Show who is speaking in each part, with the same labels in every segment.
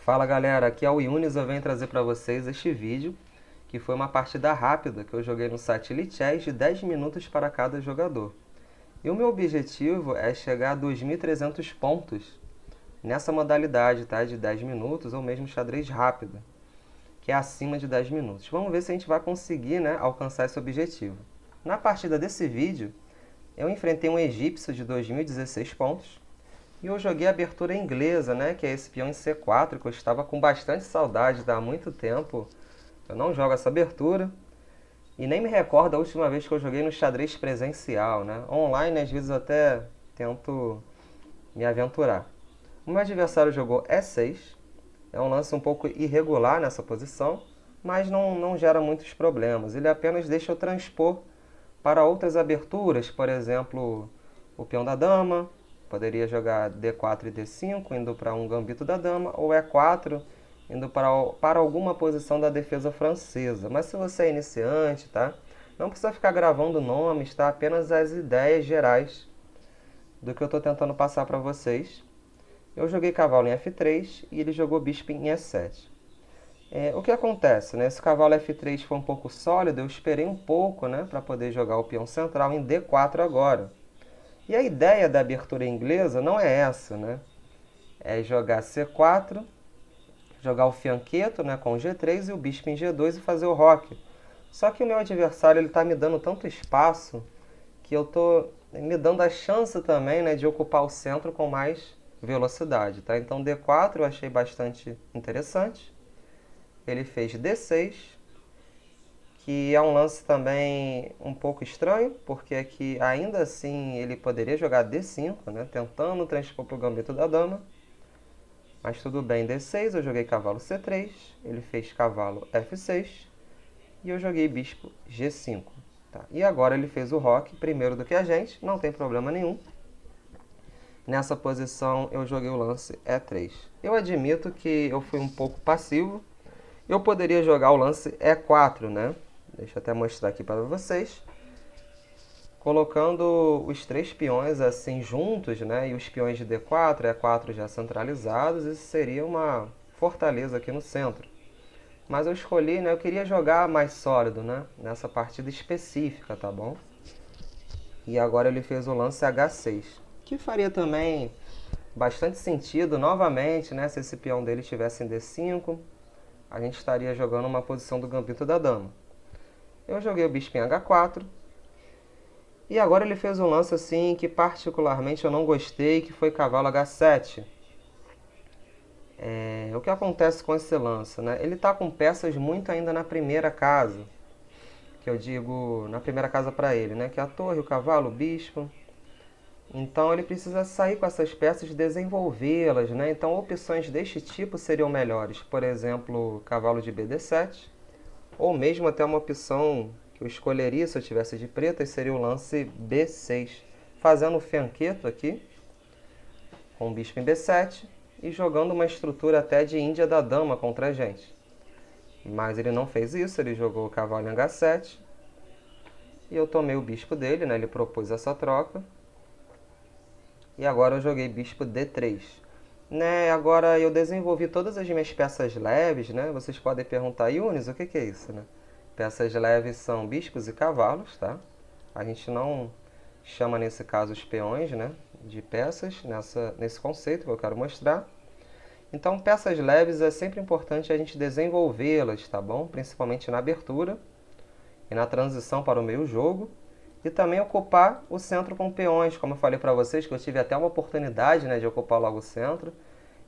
Speaker 1: Fala galera, aqui é o Yunis, eu venho trazer para vocês este vídeo, que foi uma partida rápida que eu joguei no site Lichess de 10 minutos para cada jogador. E o meu objetivo é chegar a 2.300 pontos nessa modalidade, tá? De 10 minutos ou mesmo xadrez rápido, que é acima de 10 minutos. Vamos ver se a gente vai conseguir, né, alcançar esse objetivo. Na partida desse vídeo, eu enfrentei um egípcio de 2.016 pontos, e eu joguei a abertura inglesa, né, que é esse peão em C4, que eu estava com bastante saudade, há muito tempo eu não jogo essa abertura. E nem me recordo a última vez que eu joguei no xadrez presencial, né? Online, às vezes, eu até tento me aventurar. O meu adversário jogou E6. É um lance um pouco irregular nessa posição, mas não gera muitos problemas. Ele apenas deixa eu transpor para outras aberturas, por exemplo, o peão da dama. Poderia jogar D4 e D5, indo para um gambito da dama, ou E4, indo para alguma posição da defesa francesa. Mas se você é iniciante, tá? Não precisa ficar gravando nomes, tá? Apenas as ideias gerais do que eu estou tentando passar para vocês. Eu joguei cavalo em F3 e ele jogou bispo em E7. O que acontece, né? Esse cavalo F3 foi um pouco sólido, eu esperei um pouco, né, para poder jogar o peão central em D4 agora. E a ideia da abertura inglesa não é essa, né? É jogar C4, jogar o fianqueto, né, com G3 e o bispo em G2 e fazer o roque. Só que o meu adversário está me dando tanto espaço que eu estou me dando a chance também, né, de ocupar o centro com mais velocidade. Tá? Então D4 eu achei bastante interessante. Ele fez D6, que é um lance também um pouco estranho, porque aqui ainda assim ele poderia jogar D5, né, tentando transpor para o gambito da dama. Mas tudo bem, D6, eu joguei cavalo C3, ele fez cavalo F6 e eu joguei bispo G5. Tá? E agora ele fez o roque primeiro do que a gente, não tem problema nenhum. Nessa posição eu joguei o lance E3. Eu admito que eu fui um pouco passivo. Eu poderia jogar o lance E4, né? Deixa eu até mostrar aqui para vocês. Colocando os três peões assim juntos, né? E os peões de D4, E4 já centralizados, isso seria uma fortaleza aqui no centro. Mas eu escolhi, né? Eu queria jogar mais sólido, né? Nessa partida específica, tá bom? E agora ele fez o lance H6, que faria também bastante sentido novamente, né? Se esse peão dele estivesse em D5, a gente estaria jogando uma posição do gambito da dama. Eu joguei o bispo em H4. E agora ele fez um lance assim que particularmente eu não gostei, que foi cavalo H7. O que acontece com esse lance, né? Ele está com peças muito ainda na primeira casa, que eu digo na primeira casa para ele, né? Que é a torre, o cavalo, o bispo. Então ele precisa sair com essas peças e desenvolvê-las, né? Então opções deste tipo seriam melhores. Por exemplo, cavalo de BD7, ou mesmo até uma opção que eu escolheria se eu tivesse de pretas seria o lance B6, fazendo o fianqueto aqui, com o bispo em B7 e jogando uma estrutura até de Índia da dama contra a gente. Mas ele não fez isso, ele jogou o cavalo em H7 e eu tomei o bispo dele, né? Ele propôs essa troca. E agora eu joguei bispo D3. Né, agora eu desenvolvi todas as minhas peças leves, né? Vocês podem perguntar, Yunis, o que é isso, né? Peças leves são bispos e cavalos, tá? A gente não chama nesse caso os peões, né, de peças nesse conceito que eu quero mostrar. Então, peças leves é sempre importante a gente desenvolvê-las, tá bom? Principalmente na abertura e na transição para o meio jogo. E também ocupar o centro com peões, como eu falei para vocês, que eu tive até uma oportunidade, né, de ocupar logo o centro.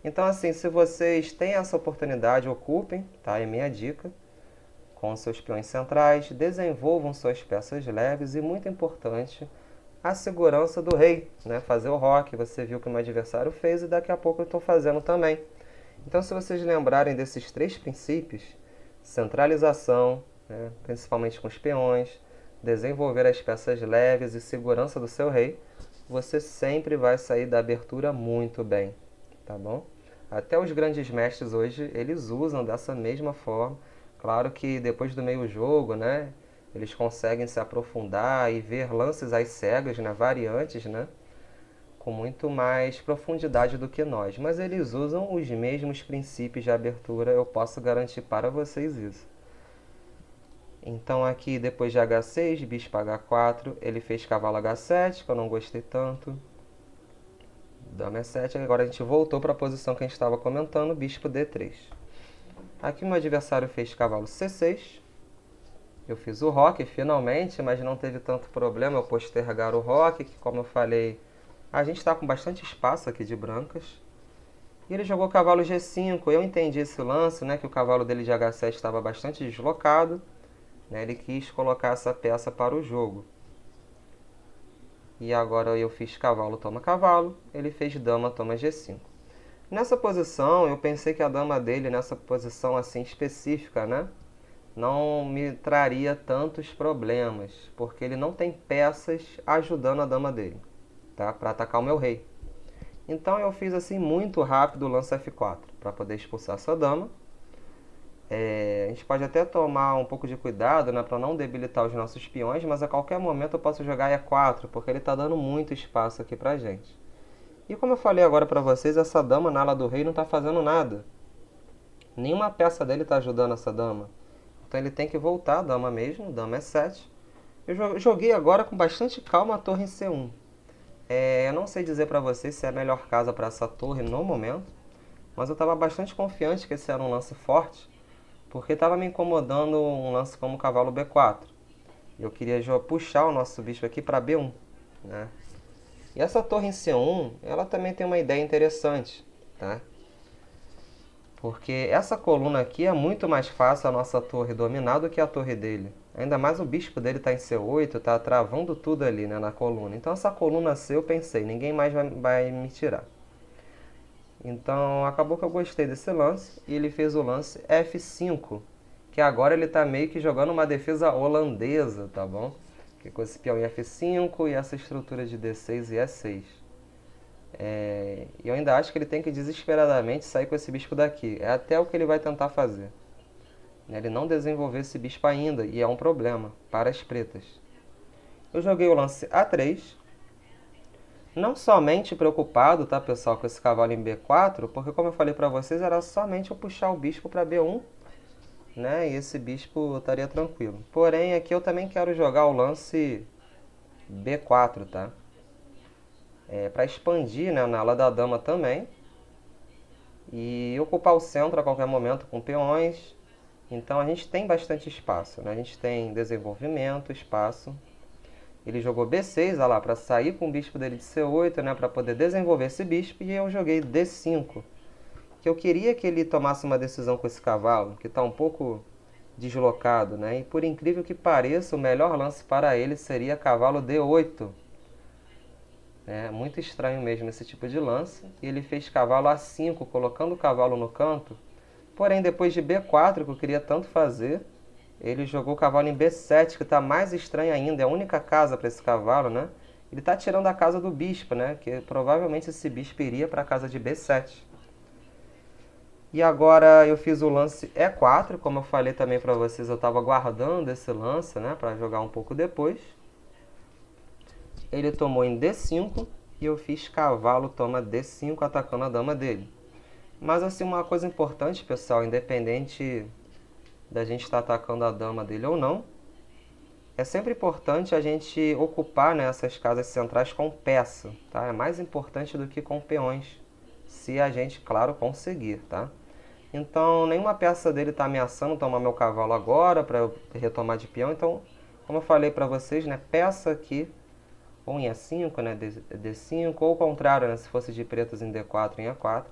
Speaker 1: Então, assim, se vocês têm essa oportunidade, ocupem, tá? É minha dica. Com seus peões centrais, desenvolvam suas peças leves e, muito importante, a segurança do rei, né? Fazer o roque, você viu que o meu adversário fez e daqui a pouco eu estou fazendo também. Então, se vocês lembrarem desses três princípios, centralização, né, principalmente com os peões, desenvolver as peças leves e segurança do seu rei, você sempre vai sair da abertura muito bem, tá bom? Até os grandes mestres hoje, eles usam dessa mesma forma. Claro que depois do meio jogo, né, eles conseguem se aprofundar e ver lances às cegas, né, variantes, né? com muito mais profundidade do que nós, mas eles usam os mesmos princípios de abertura, eu posso garantir para vocês isso. Então aqui, depois de H6, bispo H4, ele fez cavalo H7, que eu não gostei tanto. Dama E7, agora a gente voltou para a posição que a gente estava comentando, bispo D3. Aqui meu adversário fez cavalo C6. Eu fiz o roque finalmente, mas não teve tanto problema eu postergar o roque, que como eu falei, a gente está com bastante espaço aqui de brancas. E ele jogou cavalo G5, eu entendi esse lance, né, que o cavalo dele de H7 estava bastante deslocado. Né, ele quis colocar essa peça para o jogo. E agora eu fiz cavalo toma cavalo, ele fez dama toma G5. Nessa posição, eu pensei que a dama dele, nessa posição assim específica, né, não me traria tantos problemas, porque ele não tem peças ajudando a dama dele, tá, para atacar o meu rei. Então eu fiz assim muito rápido o lance F4, para poder expulsar essa dama. A gente pode até tomar um pouco de cuidado, né, para não debilitar os nossos peões, mas a qualquer momento eu posso jogar E4, porque ele está dando muito espaço aqui pra gente. E como eu falei agora para vocês, essa dama na ala do rei não está fazendo nada. Nenhuma peça dele está ajudando essa dama. Então ele tem que voltar a dama mesmo, dama E7. Eu joguei agora com bastante calma a torre em C1. Eu não sei dizer para vocês se é a melhor casa para essa torre no momento, mas eu estava bastante confiante que esse era um lance forte, porque estava me incomodando um lance como o cavalo B4. Eu queria puxar o nosso bispo aqui para B1. Né? E essa torre em C1, ela também tem uma ideia interessante. Tá? Porque essa coluna aqui é muito mais fácil a nossa torre dominar do que a torre dele. Ainda mais o bispo dele está em C8, está travando tudo ali, né, na coluna. Então essa coluna C eu pensei, ninguém mais vai me tirar. Então acabou que eu gostei desse lance e ele fez o lance F5, que agora ele está meio que jogando uma defesa holandesa, tá bom? Que com esse peão em F5 e essa estrutura de D6 e E6. E eu ainda acho que ele tem que desesperadamente sair com esse bispo daqui. É até o que ele vai tentar fazer. Ele não desenvolveu esse bispo ainda e é um problema para as pretas. Eu joguei o lance A3. Não somente preocupado, tá, pessoal, com esse cavalo em B4, porque como eu falei para vocês, era somente eu puxar o bispo para B1, né, e esse bispo estaria tranquilo. Porém, aqui eu também quero jogar o lance B4, tá? Para expandir, né, na ala da dama também, e ocupar o centro a qualquer momento com peões. Então a gente tem bastante espaço, né? A gente tem desenvolvimento, espaço. Ele jogou B6, olha lá, para sair com o bispo dele de C8, né, para poder desenvolver esse bispo, e eu joguei D5, que eu queria que ele tomasse uma decisão com esse cavalo, que está um pouco deslocado, né, e por incrível que pareça, o melhor lance para ele seria cavalo D8. É muito estranho mesmo esse tipo de lance, e ele fez cavalo A5, colocando o cavalo no canto, porém depois de B4, que eu queria tanto fazer, ele jogou o cavalo em B7, que está mais estranho ainda, é a única casa para esse cavalo, né? Ele está tirando a casa do bispo, né? Que provavelmente esse bispo iria para a casa de B7. E agora eu fiz o lance E4, como eu falei também para vocês, eu estava guardando esse lance, né? Para jogar um pouco depois. Ele tomou em D5 e eu fiz cavalo toma D5 atacando a dama dele. Mas assim, uma coisa importante, pessoal, independente da gente estar atacando a dama dele ou não, é sempre importante a gente ocupar, né, essas casas centrais com peça, tá? É mais importante do que com peões, se a gente, claro, conseguir, tá? Então, nenhuma peça dele está ameaçando tomar meu cavalo agora para eu retomar de peão. Então, como eu falei para vocês, né, peça aqui, ou em E5, né, D5, ou o contrário, né, se fosse de pretos em D4, em E4,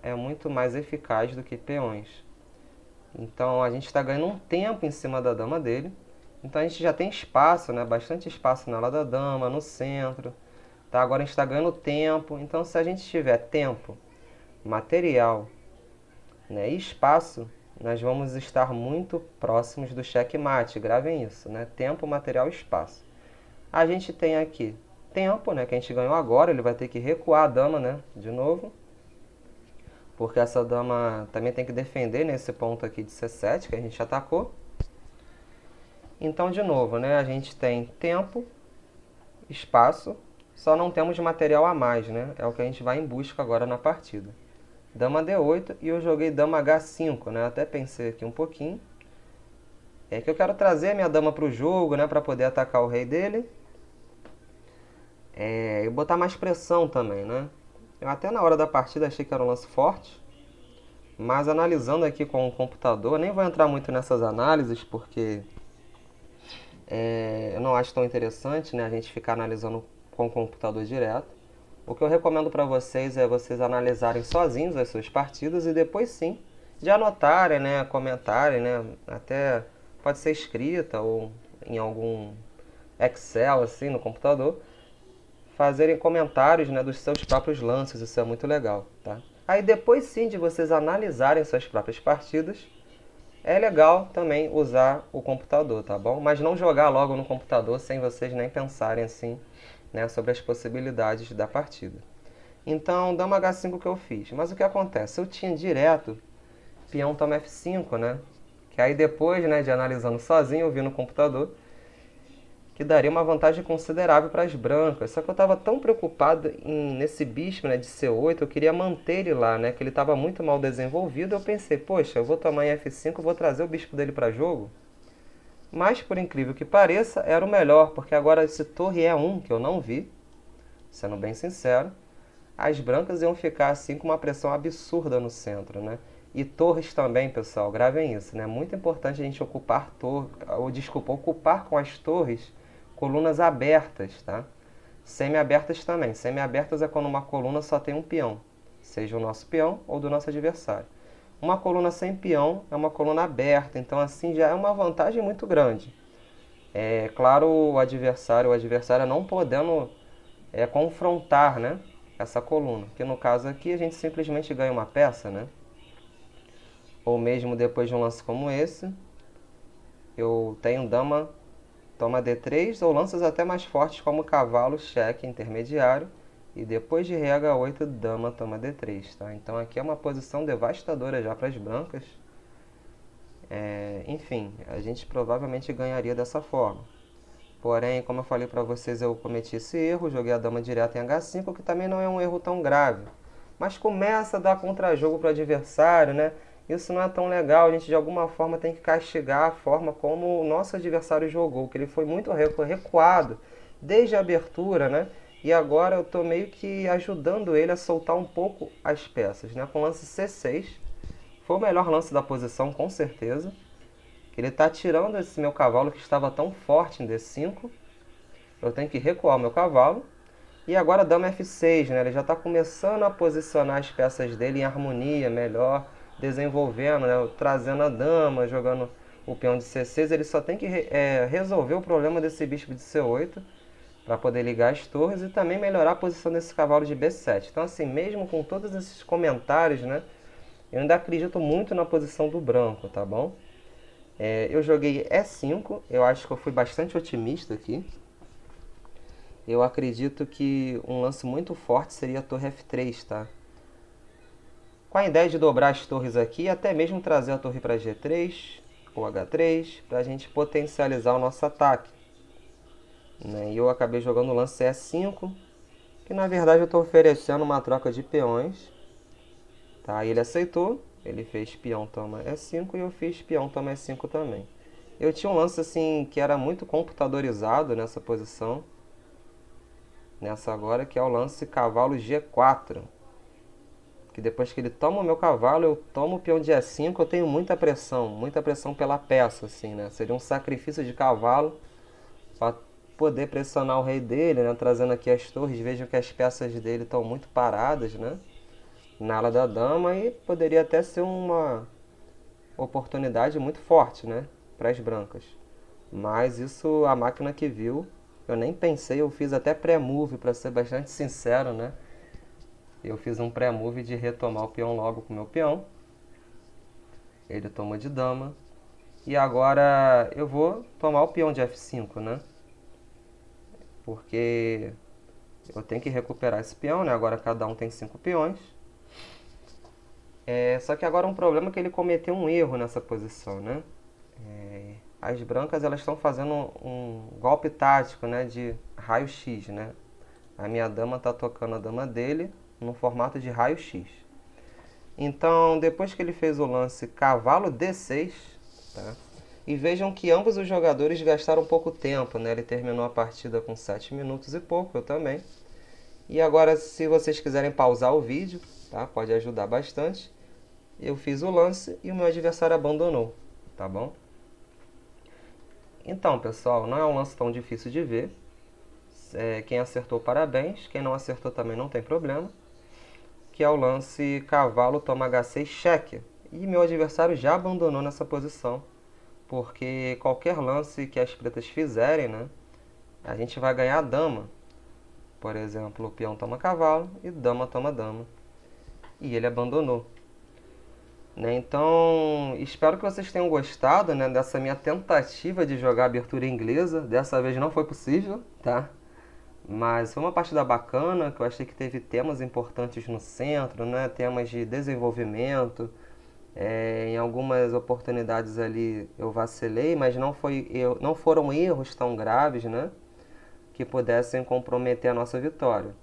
Speaker 1: é muito mais eficaz do que peões. Então a gente está ganhando um tempo em cima da dama dele. Então a gente já tem espaço, né? Bastante espaço na ala da dama, no centro. Tá? Agora a gente está ganhando tempo. Então se a gente tiver tempo, material, né, e espaço, nós vamos estar muito próximos do checkmate. Gravem isso, né? Tempo, material e espaço. A gente tem aqui tempo, né? Que a gente ganhou agora. Ele vai ter que recuar a dama, né? De novo. Porque essa dama também tem que defender nesse ponto aqui de C7 que a gente atacou. Então, de novo, né, a gente tem tempo, espaço Só não temos material a mais, né? É o que a gente vai em busca agora na partida. Dama D8 e eu joguei dama H5, né? Até pensei aqui um pouquinho. É que eu quero trazer a minha dama para o jogo, né? Para poder atacar o rei dele. E botar mais pressão também, né? Eu até na hora da partida achei que era um lance forte. Mas analisando aqui com o computador, nem vou entrar muito nessas análises, porque eu não acho tão interessante, né, a gente ficar analisando com o computador direto. O que eu recomendo para vocês é vocês analisarem sozinhos as suas partidas e depois sim de anotarem, né, comentarem, né, até pode ser escrita ou em algum Excel assim no computador, fazerem comentários, né, dos seus próprios lances, isso é muito legal, tá? Aí depois sim de vocês analisarem suas próprias partidas, é legal também usar o computador, tá bom? Mas não jogar logo no computador sem vocês nem pensarem assim, né, sobre as possibilidades da partida. Então, dama H5 que eu fiz. Mas o que acontece? Eu tinha direto peão toma F5, né? Que aí depois, né, de analisando sozinho, eu vi no computador que daria uma vantagem considerável para as brancas. Só que eu estava tão preocupado nesse bispo, né, de C8, eu queria manter ele lá, né, que ele estava muito mal desenvolvido. Eu pensei, poxa, eu vou tomar em F5, vou trazer o bispo dele para jogo. Mas, por incrível que pareça, era o melhor, porque agora esse torre E1, que eu não vi, sendo bem sincero, as brancas iam ficar assim com uma pressão absurda no centro, né? E torres também, pessoal, gravem isso, né? Muito importante a gente ocupar com as torres colunas abertas, tá? Semi-abertas também. Semi-abertas é quando uma coluna só tem um peão, seja o nosso peão ou do nosso adversário. Uma coluna sem peão é uma coluna aberta, então assim já é uma vantagem muito grande. É claro, o adversário não podendo confrontar, né, essa coluna, que no caso aqui a gente simplesmente ganha uma peça, né? Ou mesmo depois de um lance como esse, eu tenho dama toma D3 ou lances até mais fortes como cavalo, cheque intermediário e depois de rei H8, dama toma D3, tá? Então aqui é uma posição devastadora já para as brancas. Enfim, a gente provavelmente ganharia dessa forma. Porém, como eu falei para vocês, eu cometi esse erro, joguei a dama direta em H5, que também não é um erro tão grave. Mas começa a dar contra-jogo para o adversário, né? Isso não é tão legal, a gente de alguma forma tem que castigar a forma como o nosso adversário jogou, que ele foi muito recuado desde a abertura, né? E agora eu estou meio que ajudando ele a soltar um pouco as peças, né? Com o lance C6, foi o melhor lance da posição, com certeza. Ele está tirando esse meu cavalo que estava tão forte em D5. Eu tenho que recuar o meu cavalo. E agora dama F6, né? Ele já está começando a posicionar as peças dele em harmonia, melhor, desenvolvendo, né? Trazendo a dama, jogando o peão de C6. Ele só tem que resolver o problema desse bispo de C8 para poder ligar as torres e também melhorar a posição desse cavalo de B7. Então, assim, mesmo com todos esses comentários, né? Eu ainda acredito muito na posição do branco, tá bom? Eu joguei E5, eu acho que eu fui bastante otimista aqui. Eu acredito que um lance muito forte seria a torre F3, tá? Com a ideia de dobrar as torres aqui e até mesmo trazer a torre para G3 ou H3 para a gente potencializar o nosso ataque. Né? E eu acabei jogando o lance E5, que na verdade eu estou oferecendo uma troca de peões. Tá? Ele aceitou, ele fez peão toma E5 e eu fiz peão toma E5 também. Eu tinha um lance assim que era muito computadorizado nessa posição, nessa agora, que é o lance cavalo G4. Que depois que ele toma o meu cavalo, eu tomo o peão de E5, eu tenho muita pressão pela peça, assim, né? Seria um sacrifício de cavalo para poder pressionar o rei dele, né? Trazendo aqui as torres, vejam que as peças dele estão muito paradas, né? Na ala da dama e poderia até ser uma oportunidade muito forte, né? Para as brancas. Mas isso a máquina que viu, eu nem pensei, eu fiz até pré-move, para ser bastante sincero, né? Eu fiz um pré-move de retomar o peão logo com o meu peão. Ele toma de dama. E agora eu vou tomar o peão de F5, né? Porque eu tenho que recuperar esse peão, né? Agora cada um tem 5 peões. Só que agora um problema é que ele cometeu um erro nessa posição, né? As brancas elas estão fazendo um golpe tático, né? De raio-x, né? A minha dama está tocando a dama dele no formato de raio-x. Então, depois que ele fez o lance cavalo D6, tá? E vejam que ambos os jogadores gastaram pouco tempo, né? Ele terminou a partida com 7 minutos e pouco, eu também. E agora, se vocês quiserem pausar o vídeo, tá? Pode ajudar bastante. Eu fiz o lance e o meu adversário abandonou, tá bom? Então, pessoal, não é um lance tão difícil de ver. Quem acertou, parabéns. Quem não acertou também não tem problema. Que é o lance cavalo toma H6 cheque. E meu adversário já abandonou nessa posição, porque qualquer lance que as pretas fizerem, né, a gente vai ganhar a dama. Por exemplo, o peão toma cavalo e dama toma dama. E ele abandonou. Né? Então, espero que vocês tenham gostado, né, dessa minha tentativa de jogar abertura inglesa. Dessa vez não foi possível, tá? Mas foi uma partida bacana, que eu achei que teve temas importantes no centro, né? Temas de desenvolvimento. Em algumas oportunidades ali eu vacilei, mas não foram erros tão graves, né? Que pudessem comprometer a nossa vitória.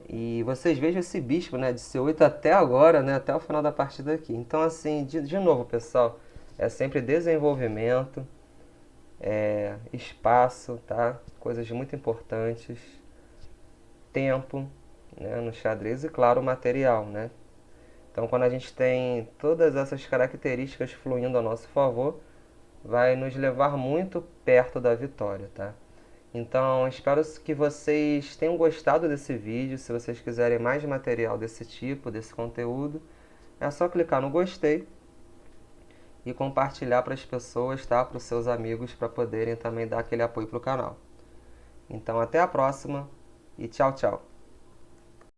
Speaker 1: E vocês vejam esse bispo, né? De C8 até agora, né? Até o final da partida aqui. Então, assim, de novo, pessoal, é sempre desenvolvimento, espaço, tá? Coisas muito importantes, tempo, né? No xadrez e, claro, o material, né? Então, quando a gente tem todas essas características fluindo a nosso favor, vai nos levar muito perto da vitória, tá? Então, espero que vocês tenham gostado desse vídeo. Se vocês quiserem mais material desse tipo, desse conteúdo, é só clicar no gostei e compartilhar para as pessoas, tá? Para os seus amigos, para poderem também dar aquele apoio para o canal. Então, até a próxima e tchau, tchau!